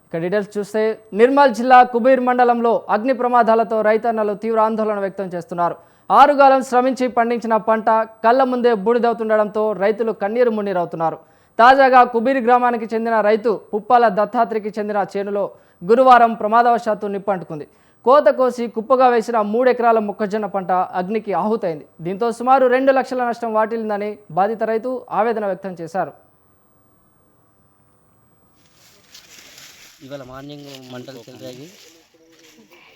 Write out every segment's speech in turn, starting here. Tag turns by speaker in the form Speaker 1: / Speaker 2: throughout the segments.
Speaker 1: ఇక డీటెయిల్స్ చూస్తే నిర్మల్ జిల్లా కుబీర్ మండలంలో అగ్ని ప్రమాదాలతో రైతన్నలు తీవ్ర ఆందోళన వ్యక్తం చేస్తున్నారు. ఆరుగాలం శ్రమించి పండించిన పంట కళ్ళ ముందే బూడిదవుతుండడంతో రైతులు కన్నీరు మున్నీరవుతున్నారు. తాజాగా కుబీర్ గ్రామానికి చెందిన రైతు పుప్పాల దత్తాత్రికి చెందిన చేనులో గురువారం ప్రమాదవశాత్తు నిప్పంటుకుంది. కోత కోసి కుప్పగా వేసిన 3 ఎకరాల మొక్కజొన్న పంట అగ్నికి ఆహుతైంది. దీంతో సుమారు 2 లక్షల నష్టం వాటిల్లిందని బాధిత రైతు ఆవేదన వ్యక్తం చేశారు.
Speaker 2: ఇవాళ మార్నింగ్ మంటలు చెలరేగి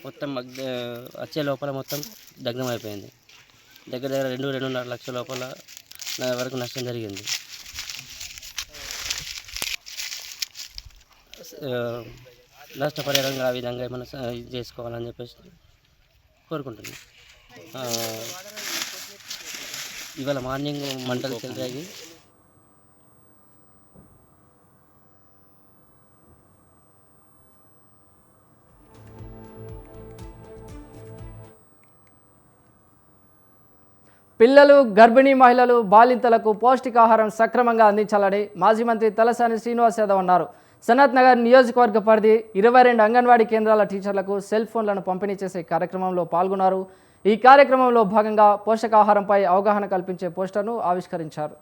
Speaker 2: మొత్తం వచ్చే లోపల మొత్తం దగ్ధం అయిపోయింది. దగ్గర 2-2.5 లక్షల లోపల వరకు నష్టం జరిగింది. నష్టపరిహారంగా ఆ విధంగా ఏమైనా ఇది చేసుకోవాలని చెప్పేసి కోరుకుంటున్నాం. ఇవాళ మార్నింగ్ మంటలు చెలరేగి
Speaker 1: పిల్లలు, గర్భిణీ మహిళలు, బాలింతలకు పౌష్టికాహారం సక్రమంగా అందించాలని మాజీ మంత్రి తలసాని శ్రీనివాస్ యాదవ్ అన్నారు. సనత్ నగర్ నియోజకవర్గ పరిధి 22 అంగన్వాడీ కేంద్రాల టీచర్లకు సెల్ ఫోన్లను పంపిణీ చేసే కార్యక్రమంలో పాల్గొన్నారు. ఈ కార్యక్రమంలో భాగంగా పోషకాహారంపై అవగాహన కల్పించే పోస్టర్ను ఆవిష్కరించారు.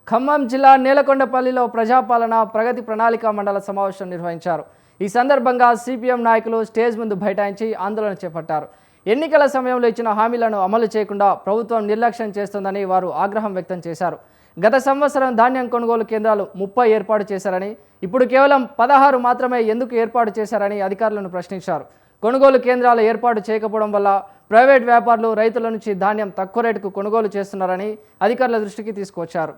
Speaker 1: ఖమ్మం జిల్లా నేలకొండపల్లిలో ప్రజాపాలన ప్రగతి ప్రణాళిక మండల సమావేశం నిర్వహించారు. ఈ సందర్భంగా సిపిఎం నాయకులు స్టేజ్ ముందు బైఠాయించి ఆందోళన చేపట్టారు. ఎన్నికల సమయంలో ఇచ్చిన హామీలను అమలు చేయకుండా ప్రభుత్వం నిర్లక్ష్యం చేస్తోందని వారు ఆగ్రహం వ్యక్తం చేశారు. గత సంవత్సరం ధాన్యం కొనుగోలు కేంద్రాలు 30 ఏర్పాటు చేశారని, ఇప్పుడు కేవలం 16 మాత్రమే ఎందుకు ఏర్పాటు చేశారని అధికారులను ప్రశ్నించారు. కొనుగోలు కేంద్రాలు ఏర్పాటు చేయకపోవడం వల్ల ప్రైవేట్ వ్యాపారులు రైతుల నుంచి ధాన్యం తక్కువ రేటుకు కొనుగోలు చేస్తున్నారని అధికారుల దృష్టికి తీసుకొచ్చారు.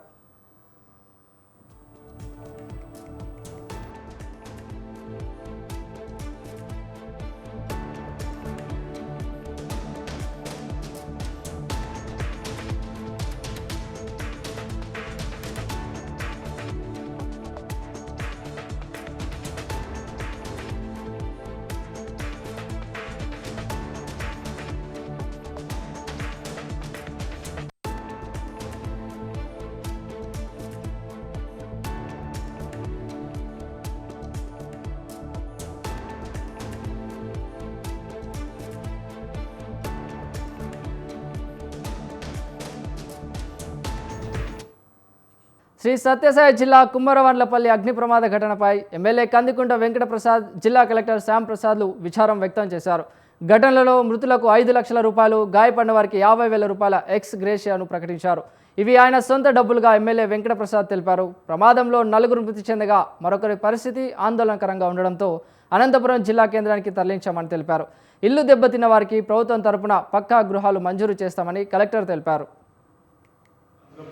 Speaker 1: శ్రీ సత్యసాయి జిల్లా కుమ్మరవండ్లపల్లి అగ్ని ప్రమాద ఘటనపై ఎమ్మెల్యే కందికుంట వెంకటప్రసాద్, జిల్లా కలెక్టర్ శ్యాంప్రసాద్లు విచారం వ్యక్తం చేశారు. ఘటనలో మృతులకు 5 లక్షల రూపాయలు, గాయపడిన వారికి 50,000 రూపాయల ఎక్స్ గ్రేషియాను ప్రకటించారు. ఇవి ఆయన సొంత డబ్బులుగా ఎమ్మెల్యే వెంకటప్రసాద్ తెలిపారు. ప్రమాదంలో 4 మృతి చెందగా మరొకరి పరిస్థితి ఆందోళనకరంగా ఉండడంతో అనంతపురం జిల్లా కేంద్రానికి తరలించామని తెలిపారు. ఇల్లు దెబ్బతిన్న వారికి ప్రభుత్వం తరపున పక్కా గృహాలు మంజూరు చేస్తామని కలెక్టర్ తెలిపారు.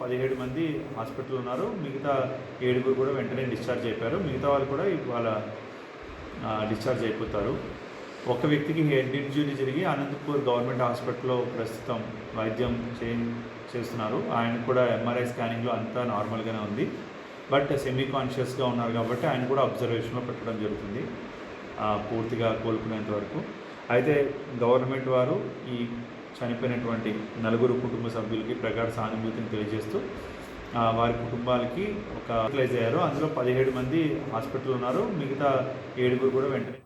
Speaker 3: 17 మంది హాస్పిటల్ ఉన్నారు. మిగతా 7 కూడా వెంటనే డిశ్చార్జ్ అయిపోయారు. మిగతా వాళ్ళు కూడా ఇవాళ డిశ్చార్జ్ అయిపోతారు. ఒక వ్యక్తికి హెడ్ ఇంజరీ జరిగి అనంతపూర్ గవర్నమెంట్ హాస్పిటల్లో ప్రస్తుతం వైద్యం చేస్తున్నారు. ఆయన కూడా ఎంఆర్ఐ స్కానింగ్లో అంతా నార్మల్గానే ఉంది. బట్ సెమీ కాన్షియస్గా ఉన్నారు కాబట్టి ఆయన కూడా అబ్జర్వేషన్లో పెట్టడం జరుగుతుంది పూర్తిగా కోలుకునేంత వరకు. అయితే గవర్నమెంట్ వారు ఈ చనిపోయినటువంటి 4 కుటుంబ సభ్యులకి ప్రగాఢ సానుభూతిని తెలియజేస్తూ వారి కుటుంబాలకి ఒక హాస్పిటలైజ్ అయ్యారు. అందులో 17 మంది హాస్పిటల్ ఉన్నారు. మిగతా 7 కూడా వెంటనే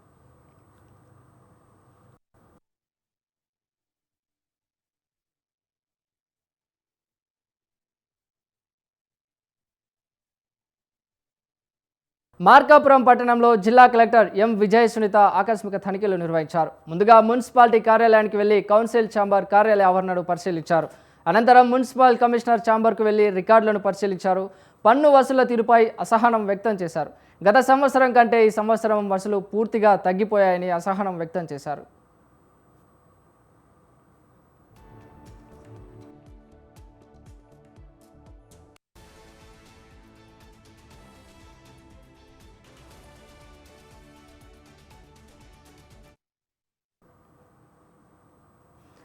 Speaker 1: మార్కాపురం పట్టణంలో జిల్లా కలెక్టర్ ఎం విజయ సునీత ఆకస్మిక తనిఖీలు నిర్వహించారు. ముందుగా మున్సిపాలిటీ కార్యాలయానికి వెళ్లి కౌన్సిల్ ఛాంబర్ కార్యాలయ ఆవరణను పరిశీలించారు. అనంతరం మున్సిపల్ కమిషనర్ ఛాంబర్కు వెళ్లి రికార్డులను పరిశీలించారు. పన్ను వసూళ్ల తీరుపై అసహనం వ్యక్తం చేశారు. గత సంవత్సరం కంటే ఈ సంవత్సరం వసూలు పూర్తిగా తగ్గిపోయాయని అసహనం వ్యక్తం చేశారు.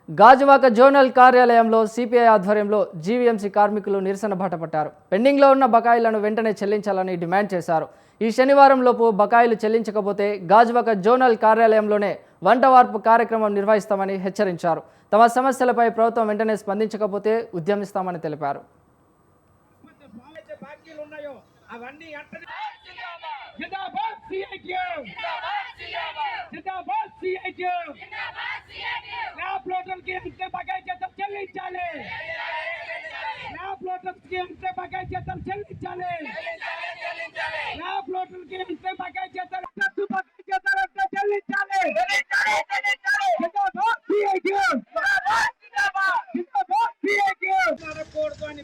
Speaker 1: గాజువాక జోనల్ కార్యాలయంలో సిపిఐ ఆధ్వర్యంలో జీవీఎంసీ కార్మికులు నిరసన బాట పట్టారు. పెండింగ్లో ఉన్న బకాయిలను వెంటనే చెల్లించాలని డిమాండ్ చేశారు. ఈ శనివారం లోపు బకాయిలు చెల్లించకపోతే గాజువాక జోనల్ కార్యాలయంలోనే వంట వార్పు కార్యక్రమం నిర్వహిస్తామని హెచ్చరించారు. తమ సమస్యలపై ప్రభుత్వం వెంటనే స్పందించకపోతే ఉద్యమిస్తామని తెలిపారు.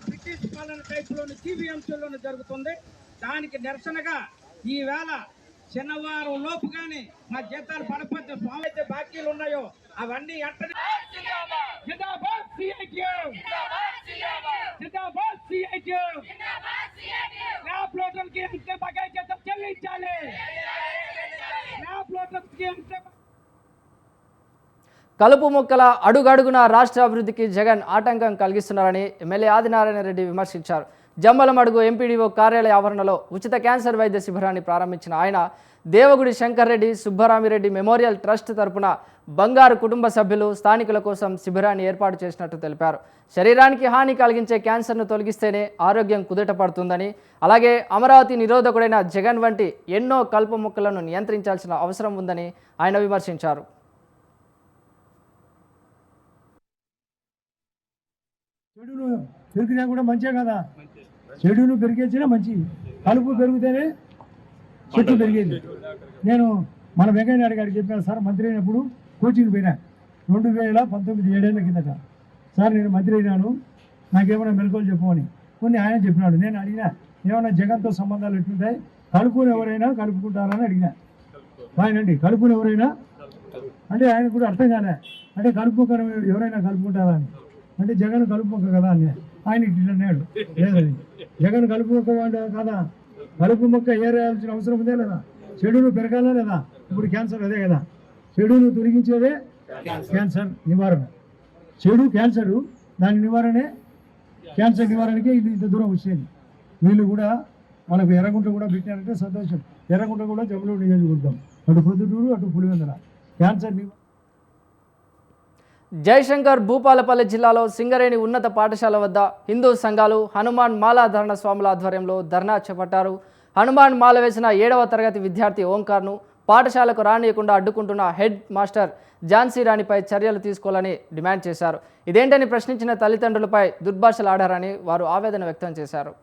Speaker 4: బ్రిటిష్ పాలన టైపులోని జీవీఎంసీలోనే జరుగుతుంది. దానికి నిరసనగా ఈవేళ శనివారం లోపుగానే మా జీతాలు పడకపోతే స్వామి బాకీలు ఉన్నాయో అవన్నీ చెల్లించాలి.
Speaker 1: కలుపు మొక్కల అడుగడుగున రాష్ట్ర అభివృద్ధికి జగన్ ఆటంకం కలిగిస్తున్నారని ఎమ్మెల్యే ఆదినారాయణ రెడ్డి విమర్శించారు. జమ్మలమడుగు ఎంపీడీఓ కార్యాలయ ఆవరణలో ఉచిత క్యాన్సర్ వైద్య శిబిరాన్ని ప్రారంభించిన ఆయన దేవగుడి శంకర్ రెడ్డి సుబ్బరామిరెడ్డి మెమోరియల్ ట్రస్ట్ తరపున బంగారు కుటుంబ సభ్యులు స్థానికుల కోసం శిబిరాన్ని ఏర్పాటు చేసినట్టు తెలిపారు. శరీరానికి హాని కలిగించే క్యాన్సర్ను తొలగిస్తేనే ఆరోగ్యం కుదుట పడుతుందని, అలాగే అమరావతి నిరోధకుడైన జగన్ వంటి ఎన్నో కలుపు మొక్కలను నియంత్రించాల్సిన అవసరం ఉందని ఆయన విమర్శించారు.
Speaker 5: చెడును పెరిగినా కూడా మంచిగా కదా, చెడును పెరిగేసినా మంచి, కలుపు పెరిగితేనే చెట్టు పెరిగేది. నేను మన వెంకయ్య నాయుడు గారికి చెప్పాను సార్, మంత్రి అయినప్పుడు కోచింగ్ పోయినా 2019 7 కిందట. సార్ నేను మంత్రి అయినాను, నాకేమైనా మెలకువలు చెప్పమని కొన్ని ఆయన చెప్పినాడు. నేను అడిగినా ఏమైనా జగన్తో సంబంధాలు ఎట్లుంటాయి, కలుపుని ఎవరైనా కలుపుకుంటారని అడిగినా. ఆయనండి కలుపుని ఎవరైనా అంటే ఆయన కూడా అర్థం కాలే, అంటే కలుపు ఎవరైనా కలుపుకుంటారా అని. అంటే జగన్ కలుపుకోక కదా అని ఆయన ఇట్లా అన్నాడు. లేదని జగన్ కలుపుకోక కదా, కలుపు మొక్క ఏరేయాల్సిన అవసరం ఉందే లేదా, చెడును పెరగాలా లేదా. ఇప్పుడు క్యాన్సర్ అదే కదా, చెడును తొలగించేదే క్యాన్సర్ నివారణ. చెడు క్యాన్సరు, దాని నివారణే క్యాన్సర్ నివారణకే ఇది ఇంత దూరం వచ్చేది. వీళ్ళు కూడా మనకు ఎర్రగుంట కూడా పెట్టారంటే సంతోషం. ఎర్రగుంట కూడా జమ్మలమడుగు నియోజకవర్గం, అటు పొద్దుటూరు అటు పులివెందుల క్యాన్సర్
Speaker 1: జయశంకర్ భూపాలపల్లి జిల్లాలో సింగరేణి ఉన్నత పాఠశాల వద్ద హిందూ సంఘాలు హనుమాన్ మాలాధారణ స్వాముల ఆధ్వర్యంలో ధర్నా చేపట్టారు. హనుమాన్ మాల వేసిన 7వ తరగతి విద్యార్థి ఓంకార్ను పాఠశాలకు రానియకుండా అడ్డుకుంటున్న హెడ్ మాస్టర్ ఝాన్సీ రాణిపై చర్యలు తీసుకోవాలని డిమాండ్ చేశారు. ఇదేంటని ప్రశ్నించిన తల్లిదండ్రులపై దుర్భాషలాడారని వారు ఆవేదన వ్యక్తం చేశారు.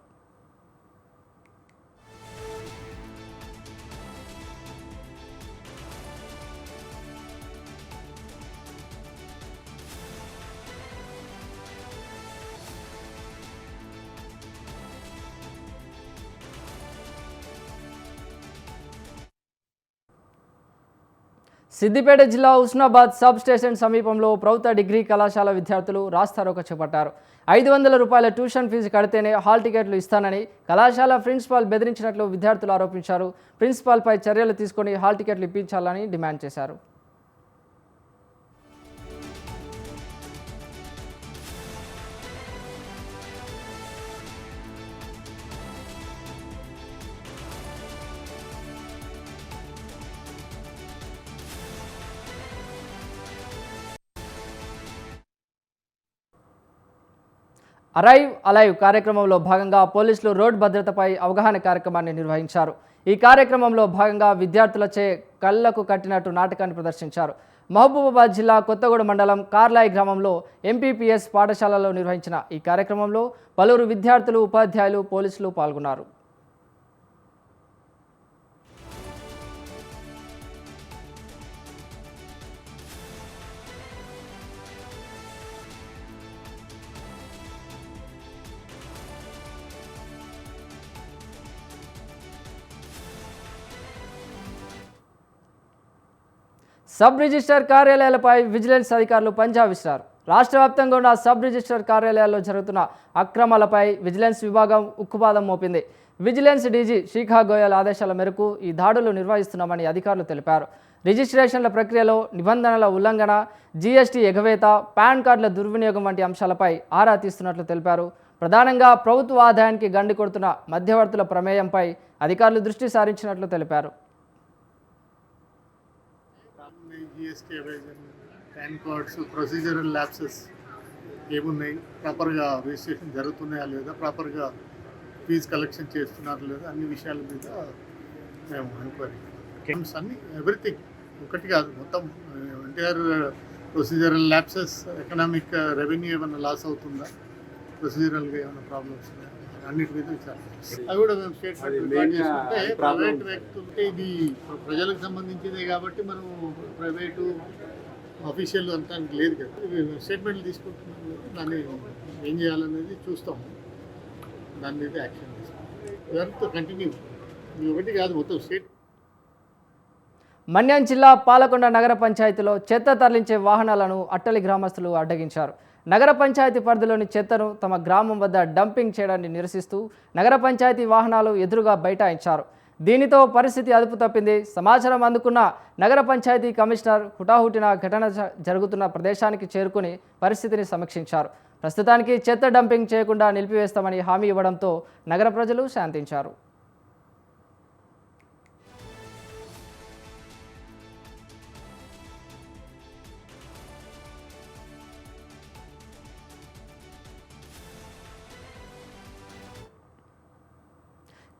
Speaker 1: సిద్దిపేట జిల్లా హుస్నాబాద్ సబ్ స్టేషన్ సమీపంలో ప్రభుత్వ డిగ్రీ కళాశాల విద్యార్థులు రాస్తారోకో చేపట్టారు. 500 రూపాయల ట్యూషన్ ఫీజు కడితేనే హాల్ టికెట్లు ఇస్తానని కళాశాల ప్రిన్సిపాల్ బెదిరించినట్లు విద్యార్థులు ఆరోపించారు. ప్రిన్సిపాల్పై చర్యలు తీసుకొని హాల్ టికెట్లు ఇప్పించాలని డిమాండ్ చేశారు. అరైవ్ అలైవ్ కార్యక్రమంలో భాగంగా పోలీసులు రోడ్ భద్రతపై అవగాహన కార్యక్రమాన్ని నిర్వహించారు. ఈ కార్యక్రమంలో భాగంగా విద్యార్థులచే కళ్లకు కట్టినట్టు నాటకాన్ని ప్రదర్శించారు. మహబూబాబాద్ జిల్లా కొత్తగూడ మండలం కార్లాయి గ్రామంలో ఎంపీపీఎస్ పాఠశాలలో నిర్వహించిన ఈ కార్యక్రమంలో పలువురు విద్యార్థులు, ఉపాధ్యాయులు, పోలీసులు పాల్గొన్నారు. సబ్ రిజిస్టర్ కార్యాలయాలపై విజిలెన్స్ అధికారులు పంజా విసిరారు. రాష్ట్ర వ్యాప్తంగా ఉన్న సబ్ రిజిస్టర్ కార్యాలయాల్లో జరుగుతున్న అక్రమాలపై విజిలెన్స్ విభాగం ఉక్కుపాదం మోపింది. విజిలెన్స్ డీజీ శిఖా గోయల్ ఆదేశాల మేరకు ఈ దాడులు నిర్వహిస్తున్నామని అధికారులు తెలిపారు. రిజిస్ట్రేషన్ల ప్రక్రియలో నిబంధనల ఉల్లంఘన, జీఎస్టీ ఎగవేత, పాన్ కార్డుల దుర్వినియోగం వంటి అంశాలపై ఆరా తీస్తున్నట్లు తెలిపారు. ప్రధానంగా ప్రభుత్వ ఆదాయానికి గండి కొడుతున్న మధ్యవర్తుల ప్రమేయంపై అధికారులు దృష్టి సారించినట్లు తెలిపారు.
Speaker 6: GST evasion, pan cards, procedural lapses ఏమున్నాయి, ప్రాపర్గా రిజిస్ట్రేషన్ జరుగుతున్నాయా లేదా, ప్రాపర్గా ఫీజు కలెక్షన్ చేస్తున్నారా లేదా, అన్ని విషయాల మీద మేము ఎంక్వైరీ కేమ్స్ అన్ని ఎవ్రీథింగ్ ఒకటి కాదు మొత్తం entire procedural lapses, economic revenue ఏమైనా లాస్ అవుతుందా, ప్రొసీజరల్గా ఏమైనా ప్రాబ్లమ్స్ ఉన్నాయా, అన్నిటి మీద విచారిస్తాం. అవి కూడా మేము స్టేట్మెంట్ రికార్డ్ చేసుకుంటే ప్రైవేట్ వ్యక్తులకి ఇది ప్రజలకు సంబంధించిందే కాబట్టి మనం ప్రైవేటు అఫీషియల్ అంతా లేదు కదా, స్టేట్మెంట్లు తీసుకుంటున్నాం, దాన్ని ఏం చేయాలనేది చూస్తాము, దాని మీద యాక్షన్ తీసుకుంటాం. ఇదంతా కంటిన్యూ, ఇది ఒకటి కాదు మొత్తం స్టేట్.
Speaker 1: మన్యం జిల్లా పాలకొండ నగర పంచాయతీలో చెత్త తరలించే వాహనాలను అట్టలి గ్రామస్తులు అడ్డగించారు. నగర పంచాయతీ పరిధిలోని చెత్తను తమ గ్రామం వద్ద డంపింగ్ చేయడాన్ని నిరసిస్తూ నగర పంచాయతీ వాహనాలు ఎదురుగా బైఠాయించారు. దీనితో పరిస్థితి అదుపు తప్పింది. సమాచారం అందుకున్న నగర పంచాయతీ కమిషనర్ హుటాహుటిన ఘటన జరుగుతున్న ప్రదేశానికి చేరుకుని పరిస్థితిని సమీక్షించారు. ప్రస్తుతానికి చెత్త డంపింగ్ చేయకుండా నిలిపివేస్తామని హామీ ఇవ్వడంతో నగర ప్రజలు శాంతించారు.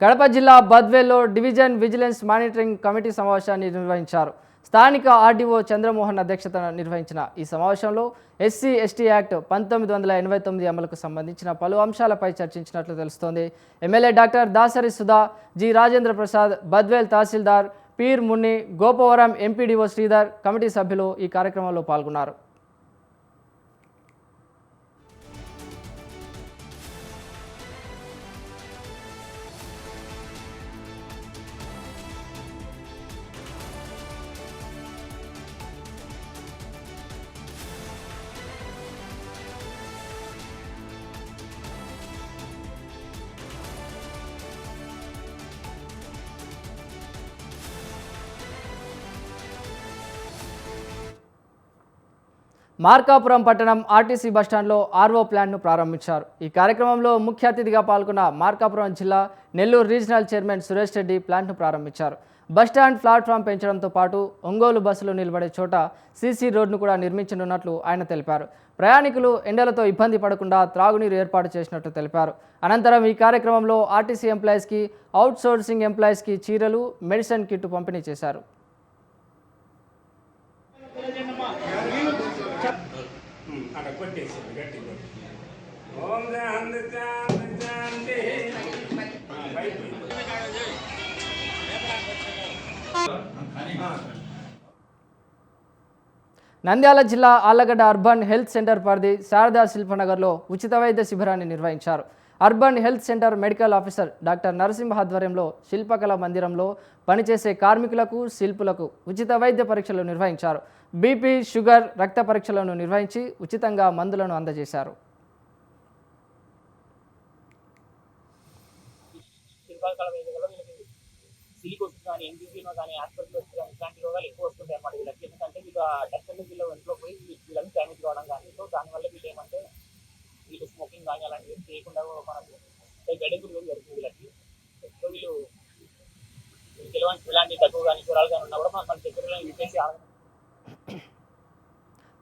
Speaker 1: కడప జిల్లా బద్వేల్లో డివిజన్ విజిలెన్స్ మానిటరింగ్ కమిటీ సమావేశాన్ని నిర్వహించారు. స్థానిక ఆర్డీఓ చంద్రమోహన్ అధ్యక్షతన నిర్వహించిన ఈ సమావేశంలో ఎస్సీ ఎస్టీ యాక్ట్ 1989 అమలుకు సంబంధించిన పలు అంశాలపై చర్చించినట్లు తెలుస్తోంది. MLA doctor Dasari Sudha, G Rajendra Prasad, Badvel తహసీల్దార్ పీర్ మున్ని, గోపవరం ఎంపీడీఓ శ్రీధర్, కమిటీ సభ్యులు ఈ కార్యక్రమంలో పాల్గొన్నారు. మార్కాపురం పట్టణం ఆర్టీసీ బస్టాండ్లో ఆర్ఓ ప్లాంట్ను ప్రారంభించారు. ఈ కార్యక్రమంలో ముఖ్య అతిథిగా పాల్గొన్న మార్కాపురం జిల్లా నెల్లూరు రీజనల్ చైర్మన్ సురేష్ రెడ్డి ప్లాంట్ను ప్రారంభించారు. బస్టాండ్ ప్లాట్ఫామ్ పెంచడంతో పాటు ఒంగోలు బస్సులు నిలబడే చోట సీసీ రోడ్ను కూడా నిర్మించనున్నట్లు ఆయన తెలిపారు. ప్రయాణికులు ఎండలతో ఇబ్బంది పడకుండా త్రాగునీరు ఏర్పాటు చేసినట్లు తెలిపారు. అనంతరం ఈ కార్యక్రమంలో ఆర్టీసీ ఎంప్లాయీస్కి, అవుట్ సోర్సింగ్ ఎంప్లాయీస్కి చీరలు, మెడిసిన్ కిట్ పంపిణీ చేశారు. నంద్యాల జిల్లా ఆళ్లగడ్డ అర్బన్ హెల్త్ సెంటర్ పరిధి శారదా శిల్పనగర్లో ఉచిత వైద్య శిబిరాన్ని నిర్వహించారు. Urban health centre medical officer doctor Narasimha ఆధ్వర్యంలో శిల్పకళ మందిరంలో పనిచేసే కార్మికులకు, శిల్పులకు ఉచిత వైద్య పరీక్షలు నిర్వహించారు. బీపీ, షుగర్, రక్త పరీక్షలను నిర్వహించి ఉచితంగా మందులను అందజేశారు.
Speaker 7: సిలికోసిస్ కానీ, ఎంపీసీలో కానీ, ఆస్పత్రిలో కానీ ఇట్లాంటి రోగాలు ఎక్కువ వస్తుంటాయి అన్నమాట వీళ్ళకి. ఎందుకంటే వీళ్ళు డస్ట్బిన్ వీళ్ళు ఇంట్లో పోయి వీళ్ళని డ్యామేజ్ కావడం కానీ, సో దానివల్ల వీళ్ళు ఏమంటే వీళ్ళు స్మోకింగ్ కానీ అలాంటివి చేయకుండా మనకు గడిపులు జరుగుతుంది వీళ్ళకి. సో వీళ్ళు ఇలాంటి దగ్గు కానీ, జ్వరాలు కానీ ఉన్నా కూడా మన దగ్గరలో యూపీఎస్సీ.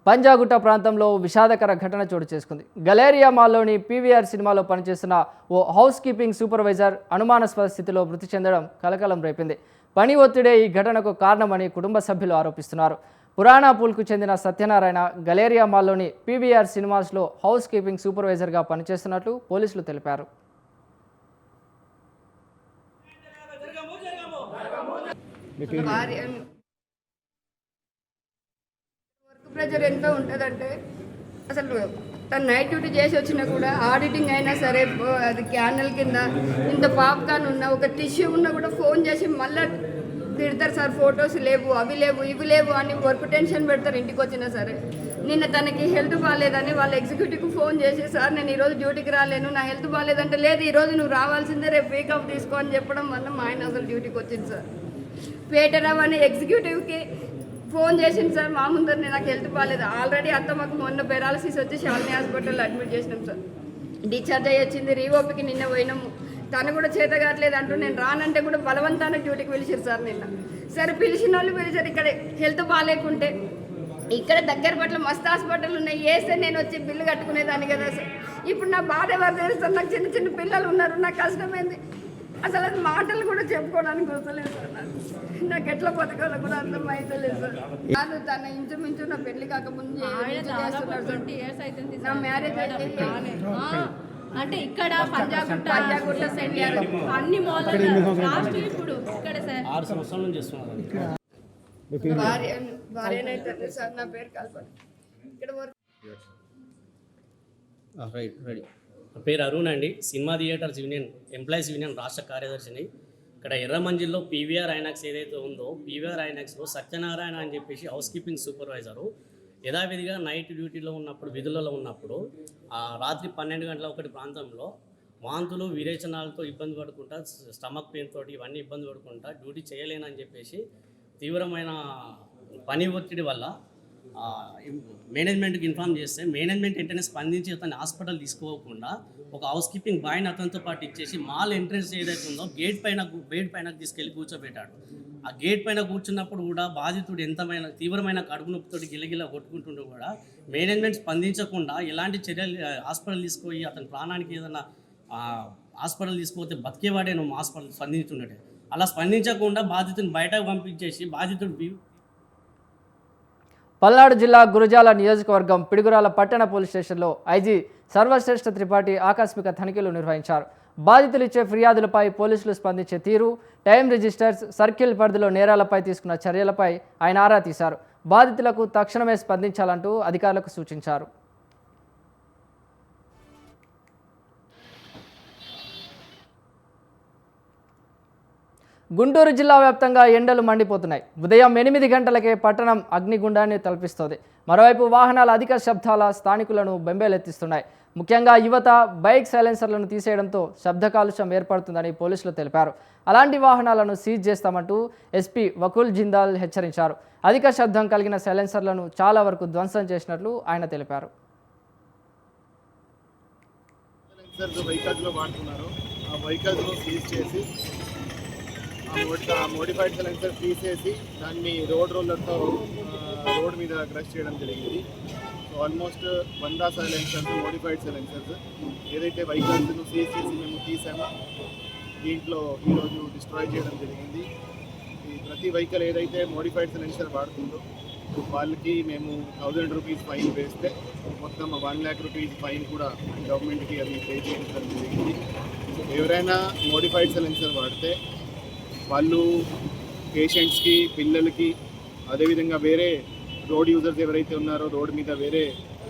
Speaker 1: పంజాగుట్ట ప్రాంతంలో విషాదకర ఘటన చోటు చేసుకుంది. గలేరియా మాల్లోని పీవీఆర్ సినిమాలో పనిచేస్తున్న ఓ హౌస్ కీపింగ్ సూపర్వైజర్ అనుమానాస్పద స్థితిలో మృతి చెందడం కలకలం రేపింది. పని ఒత్తిడే ఈ ఘటనకు కారణమని కుటుంబ సభ్యులు ఆరోపిస్తున్నారు. పురాణాపూల్కు చెందిన సత్యనారాయణ గలేరియా మాల్లోని పీవీఆర్ సినిమాస్లో హౌస్ కీపింగ్ సూపర్వైజర్గా పనిచేస్తున్నట్లు పోలీసులు తెలిపారు.
Speaker 8: ప్రెజర్ ఎంత ఉంటుందంటే అసలు తను నైట్ డ్యూటీ చేసి వచ్చినా కూడా ఆడిటింగ్ అయినా సరే అది క్యానల్ కింద ఇంత పాప్కార్న్ ఉన్నా, ఒక టిష్యూ ఉన్నా కూడా ఫోన్ చేసి మళ్ళీ తిడతారు, సార్ ఫొటోస్ లేవు, అవి లేవు, ఇవి లేవు అని వర్క్ టెన్షన్ పెడతారు ఇంటికి వచ్చినా సరే. నిన్న తనకి హెల్త్ బాగాలేదని వాళ్ళ ఎగ్జిక్యూటివ్కి ఫోన్ చేసి, సార్ నేను ఈరోజు డ్యూటీకి రాలేను, నా హెల్త్ బాగాలేదంటే, లేదు ఈరోజు నువ్వు రావాల్సిందే, రేపు వీక్ ఆఫ్ తీసుకో అని చెప్పడం వల్ల మా ఆయన అసలు డ్యూటీకి వచ్చింది సార్. పేటరావు అనే ఎగ్జిక్యూటివ్కి ఫోన్ చేసింది సార్ మా ముందరనే, నాకు హెల్త్ బాగాలేదు. ఆల్రెడీ అత్తమ్మకు మొన్న పెరాలసిస్ వచ్చి శాలిని హాస్పిటల్లో అడ్మిట్ చేసినాం సార్. డిశ్చార్జ్ అయ్యి వచ్చింది. రీఓపికి నిన్న పోయినాము. తను కూడా చేత కావట్లేదు అంటూ నేను రానంటే కూడా బలవంతాన్ని డ్యూటీకి పిలిచారు సార్ నిన్న. సరే పిలిచిన వాళ్ళు పిలిచారు. ఇక్కడ హెల్త్ బాగాలేకుంటే ఇక్కడ దగ్గర పట్ల మస్తు హాస్పిటల్ ఉన్నాయి, వేస్తే నేను వచ్చి బిల్లు కట్టుకునేదాన్ని కదా సార్. ఇప్పుడు నా బాధ ఎవరు తెలుస్తారు? నాకు చిన్న చిన్న పిల్లలు ఉన్నారు, నాకు కష్టమైంది. అసలు అది మాటలు కూడా చెప్పుకోవడానికి వస్తలేదు సార్. నాకు ఎట్లా బతకాలో కూడా అర్థం అవుతలేదు సార్. కాదు, తన ఇంచుమించు నా పెళ్లి కాకముందు చేస్తున్నాడు సార్. నా మ్యారేజ్ అయితే
Speaker 9: అంటే ఇక్కడ పంజాగుట్ట అన్ని లాస్ట్ ఇప్పుడు ఇక్కడ సార్
Speaker 2: 6 సంవత్సరాల నుంచి చేస్తున్నారు.
Speaker 8: భార్యనైతే సార్. నా పేరు కల్పన. ఇక్కడ
Speaker 2: రైట్ రెడీ. నా పేరు అరుణ్ అండి. Cinema theatres union employees union రాష్ట్ర కార్యదర్శిని. ఇక్కడ ఎర్రమంజిల్లో పీవీఆర్ ఐనాక్స్ ఏదైతే ఉందో పీవీఆర్ ఐనాక్స్లో సత్యనారాయణ అని చెప్పేసి హౌస్ కీపింగ్ సూపర్వైజరు యథావిధిగా నైట్ డ్యూటీలో ఉన్నప్పుడు, విధులలో ఉన్నప్పుడు రాత్రి 12 గంటల 1 ప్రాంతంలో వాంతులు విరేచనాలతో ఇబ్బంది పడుకుంటా, స్టమక్ పెయిన్ తోటి ఇవన్నీ ఇబ్బంది పడుకుంటా డ్యూటీ చేయలేనని చెప్పేసి తీవ్రమైన పని ఒత్తిడి వల్ల మేనేజ్మెంట్కి ఇన్ఫామ్ చేస్తే మేనేజ్మెంట్ వెంటనే స్పందించి అతన్ని హాస్పిటల్ తీసుకోకుండా ఒక హౌస్ కీపింగ్ బాయ్ని అతనితో పాటు ఇచ్చేసి మాల్ ఎంట్రన్స్ ఏదైతే ఉందో బెడ్ పైన తీసుకెళ్ళి కూర్చోబెట్టాడు. ఆ గేట్ పైన కూర్చున్నప్పుడు కూడా బాధితుడు ఎంతమైన తీవ్రమైన కడుపు నొప్పితోటి గిలగిల కొట్టుకుంటుండే కూడా మేనేజ్మెంట్ స్పందించకుండా ఎలాంటి చర్యలు హాస్పిటల్ తీసుకుపోయి అతని ప్రాణానికి ఏదైనా హాస్పిటల్ తీసుకుపోతే బతికేవాడే నువ్వు హాస్పిటల్ స్పందించుండే. అలా స్పందించకుండా బాధితుని బయటకు పంపించేసి బాధితుడు
Speaker 1: పల్నాడు జిల్లా గురజాల నియోజకవర్గం పిడుగురాల పట్టణ పోలీస్ స్టేషన్లో ఐజీ సర్వశ్రేష్ఠ త్రిపాఠి ఆకస్మిక తనిఖీలు నిర్వహించారు. బాధితులు ఇచ్చే ఫిర్యాదులపై పోలీసులు స్పందించే తీరు, టైం రిజిస్టర్స్, సర్కిల్ పరిధిలో నేరాలపై తీసుకున్న చర్యలపై ఆయన ఆరా తీశారు. బాధితులకు తక్షణమే స్పందించాలంటూ అధికారులకు సూచించారు. గుంటూరు జిల్లా వ్యాప్తంగా ఎండలు మండిపోతున్నాయి. ఉదయం 8 గంటలకే పట్టణం అగ్నిగుండాన్ని తలపిస్తోంది. మరోవైపు వాహనాల అధిక శబ్దాల స్థానికులను బెంబేలెత్తిస్తున్నాయి. ముఖ్యంగా యువత బైక్ సైలెన్సర్లను తీసేయడంతో శబ్ద కాలుష్యం ఏర్పడుతుందని పోలీసులు తెలిపారు. అలాంటి వాహనాలను సీజ్ చేస్తామంటూ ఎస్పీ వకుల్ జిందాల్ హెచ్చరించారు. అధిక శబ్దం కలిగిన సైలెన్సర్లను చాలా వరకు ధ్వంసం చేసినట్లు ఆయన తెలిపారు.
Speaker 6: మోడిఫైడ్ సైలెన్సర్ తీసేసి దాన్ని రోలర్తో రోడ్ మీద క్రష్ చేయడం జరిగింది. So almost 100 silencers, modified silencers ఏదైతే వెహికల్స్ను సీజ్ చేసి మేము తీసామో దీంట్లో ఈరోజు డిస్ట్రాయ్ చేయడం జరిగింది. ఈ ప్రతి వెహికల్ ఏదైతే మోడిఫైడ్ సైలెన్సర్ వాడుతుందో వాళ్ళకి మేము 1000 రూపీస్ ఫైన్ వేస్తే మొత్తం 1 lakh రూపీస్ ఫైన్ కూడా గవర్నమెంట్కి అది పే చేయడం జరిగింది. ఎవరైనా మోడిఫైడ్ సైలెన్సర్ వాడితే వాళ్ళు పేషెంట్స్కి, పిల్లలకి, అదేవిధంగా వేరే రోడ్ యూజర్స్ ఎవరైతే ఉన్నారో రోడ్ మీద వేరే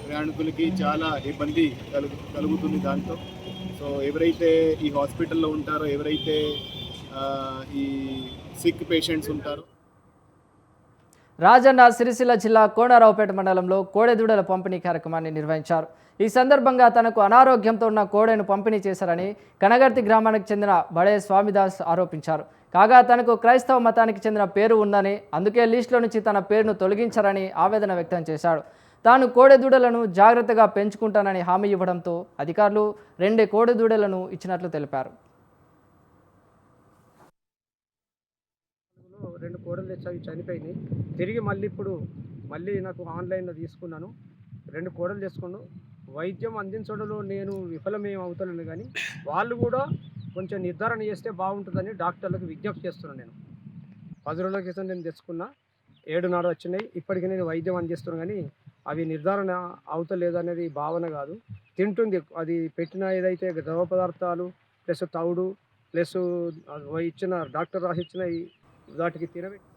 Speaker 6: ప్రయాణికులకి చాలా ఇబ్బంది కలుగుతుంది దాంతో. సో ఎవరైతే ఈ హాస్పిటల్లో ఉంటారో, ఎవరైతే ఈ సిక్ పేషెంట్స్ ఉంటారో.
Speaker 1: రాజన్న సిరిసిల్ల జిల్లా కోనరావుపేట మండలంలో కోడెదూడల పంపిణీ కార్యక్రమాన్ని నిర్వహించారు. ఈ సందర్భంగా తనకు అనారోగ్యంతో ఉన్న కోడెను పంపిణీ చేశారని కనగర్తి గ్రామానికి చెందిన బడే స్వామిదాస్ ఆరోపించారు. కాగా తనకు క్రైస్తవ మతానికి చెందిన పేరు ఉందని, అందుకే లిస్టులో నుంచి తన పేరును తొలగించారని ఆవేదన వ్యక్తం చేశాడు. తాను కోడెదూడలను జాగ్రత్తగా పెంచుకుంటానని హామీ ఇవ్వడంతో అధికారులు 2 కోడెదూడలను ఇచ్చినట్లు తెలిపారు.
Speaker 10: 2 కోడలు తెచ్చాయి, చనిపోయినాయి. తిరిగి మళ్ళీ నాకు ఆన్లైన్లో తీసుకున్నాను. 2 కోడలు తెచ్చుకున్నాను. వైద్యం అందించడంలో నేను విఫలమేం అవుతాను, కానీ వాళ్ళు కూడా కొంచెం నిర్ధారణ చేస్తే బాగుంటుందని డాక్టర్లకు విజ్ఞప్తి చేస్తున్నాను. నేను 10 రోజుల క్రితం నేను తెచ్చుకున్నా, 7 నాడు వచ్చినాయి. ఇప్పటికీ నేను వైద్యం అందిస్తున్నాను, కానీ అవి నిర్ధారణ అవుతలేదు అనేది భావన కాదు. తింటుంది, అది పెట్టిన ఏదైతే ద్రవ పదార్థాలు ప్లస్ తౌడు ప్లస్ ఇచ్చిన డాక్టర్ రాసిచ్చిన వాటికి తినబెట్టి.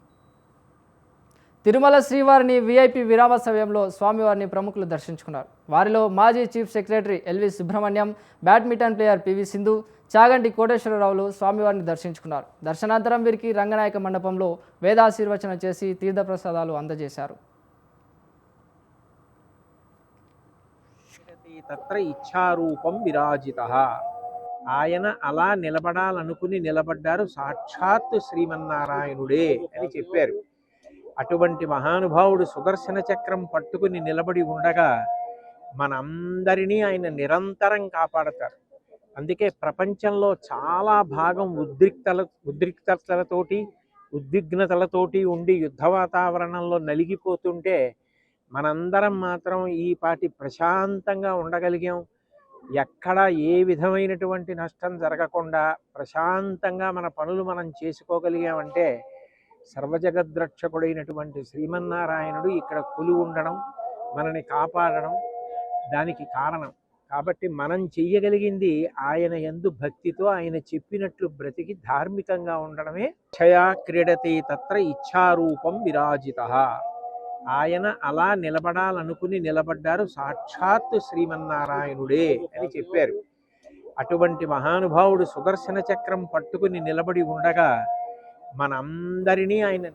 Speaker 1: తిరుమల శ్రీవారిని వీఐపీ విరామ సమయంలో స్వామివారిని ప్రముఖులు దర్శించుకున్నారు. వారిలో మాజీ chief secretary LV Subrahmanyam, badminton player PV Sindhu, Chaganti కోటేశ్వరరావులు స్వామివారిని దర్శించుకున్నారు. దర్శనాంతరం వీరికి రంగనాయక మండపంలో వేదాశీర్వచనం చేసి తీర్థప్రసాదాలు అందజేశారు.
Speaker 11: తత్ర ఇచ్ఛారూపం విరాజితః. ఆయన అలా నిలబడాలనుకుని నిలబడ్డారు, సాక్షాత్ శ్రీమన్నారాయణుడే అని చెప్పారు. అటువంటి మహానుభావుడు సుదర్శన చక్రం పట్టుకుని నిలబడి ఉండగా మనందరినీ ఆయన నిరంతరం కాపాడతారు. అందుకే ప్రపంచంలో చాలా భాగం ఉద్రిక్తతలతోటి ఉద్విగ్నతలతోటి ఉండి యుద్ధ వాతావరణంలో నలిగిపోతుంటే మనందరం మాత్రం ఈ పాటి ప్రశాంతంగా ఉండగలిగాం. ఎక్కడ ఏ విధమైనటువంటి నష్టం జరగకుండా ప్రశాంతంగా మన పనులు మనం చేసుకోగలిగామంటే సర్వజగద్రక్షకుడైనటువంటి శ్రీమన్నారాయణుడు ఇక్కడ కొలు ఉండడం, మనని కాపాడడం దానికి కారణం. కాబట్టి మనం చెయ్యగలిగింది ఆయన యందు భక్తితో ఆయన చెప్పినట్లు బ్రతికి ధార్మికంగా ఉండడమే. ఛయా క్రీడతే తత్ర ఇచ్ఛారూపం విరాజితః. ఆయన అలా నిలబడాలనుకుని నిలబడ్డారు, సాక్షాత్తు శ్రీమన్నారాయణుడే అని చెప్పారు. అటువంటి మహానుభావుడు సుదర్శన చక్రం పట్టుకుని నిలబడి ఉండగా మనందరినీ ఆయన